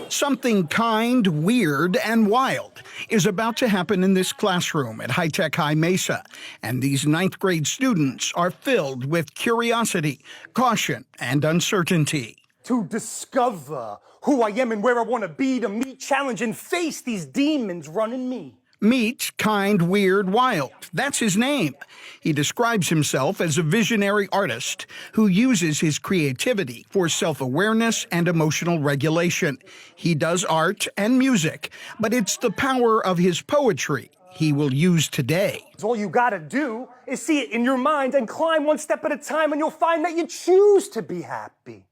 Something kind, weird, and wild is about to happen in this classroom at High-Tech High Mesa, and these ninth grade students are filled with curiosity, caution, and uncertainty. To discover who I am and where I want to be, to meet, challenge, and face these demons running me. Meet Kind, Weird, Wild. That's his name. He describes himself as a visionary artist who uses his creativity for self-awareness and emotional regulation. He does art and music, but it's the power of his poetry he will use today. All you gotta do is see it in your mind and climb one step at a time, and you'll find that you choose to be happy.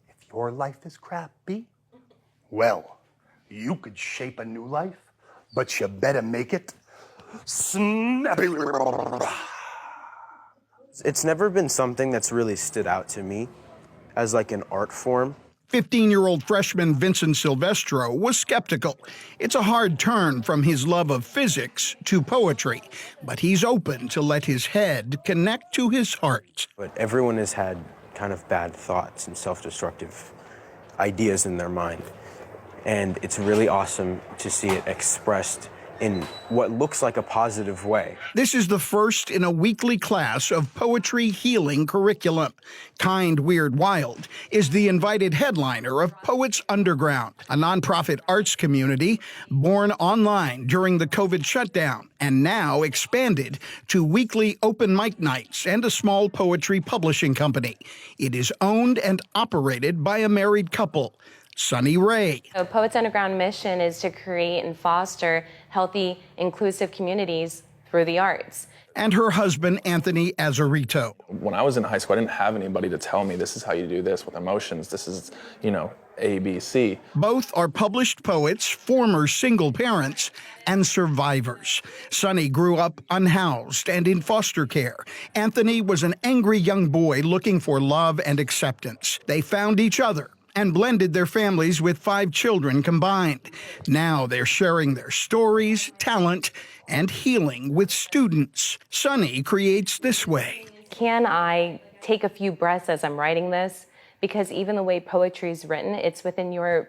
If your life is crappy, well, you could shape a new life. But you better make it snappy. It's never been something that's really stood out to me as like an art form. 15-year-old freshman Vincent Silvestro was skeptical. It's a hard turn from his love of physics to poetry, but he's open to let his head connect to his heart. But everyone has had kind of bad thoughts and self-destructive ideas in their mind. And it's really awesome to see it expressed in what looks like a positive way. This is the first in a weekly class of poetry healing curriculum. Kind, Weird, Wild is the invited headliner of Poets Underground, a nonprofit arts community born online during the COVID shutdown and now expanded to weekly open mic nights and a small poetry publishing company. It is owned and operated by a married couple. Sunny Ray. So Poets Underground mission is to create and foster healthy, inclusive communities through the arts. And her husband, Anthony Azarito. When I was in high school, I didn't have anybody to tell me this is how you do this with emotions. This is, A, B, C. Both are published poets, former single parents, and survivors. Sunny grew up unhoused and in foster care. Anthony was an angry young boy looking for love and acceptance. They found each other and blended their families with 5 children combined. Now they're sharing their stories, talent, and healing with students. Sunny creates this way. Can I take a few breaths as I'm writing this? Because even the way poetry is written, it's within your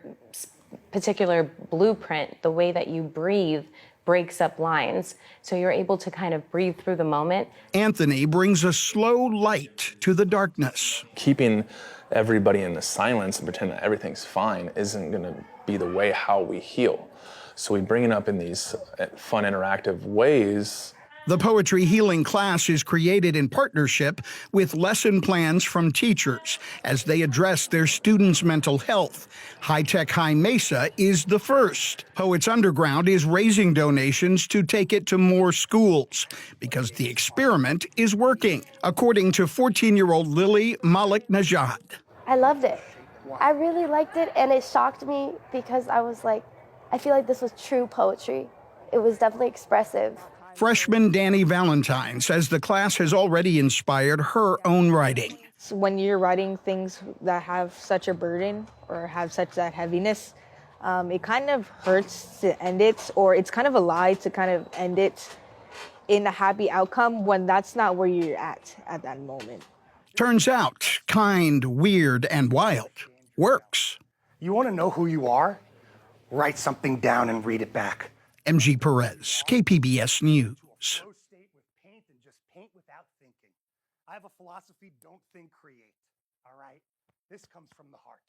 particular blueprint. The way that you breathe breaks up lines, so you're able to kind of breathe through the moment. Anthony brings a slow light to the darkness. Keeping everybody in the silence and pretend that everything's fine isn't going to be the way how we heal. So we bring it up in these fun, interactive ways. The poetry healing class is created in partnership with lesson plans from teachers as they address their students' mental health. High-Tech High Mesa is the first. Poets Underground is raising donations to take it to more schools because the experiment is working, according to 14-year-old Lily Malik Najad. I loved it. I really liked it, and it shocked me because I was like, I feel like this was true poetry. It was definitely expressive. Freshman Danny Valentine says the class has already inspired her own writing. So when you're writing things that have such a burden or have such that heaviness, it kind of hurts to end it, or it's kind of a lie to kind of end it in a happy outcome when that's not where you're at that moment. Turns out, Kind, Weird, and Wild works. You want to know who you are? Write something down and read it back. MG Perez, KPBS News. Flow state with paint and just paint without thinking. I have a philosophy, don't think, create. All right? This comes from the heart.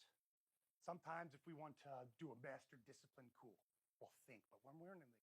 Sometimes if we want to do a master discipline, cool, we'll think. But when we're in an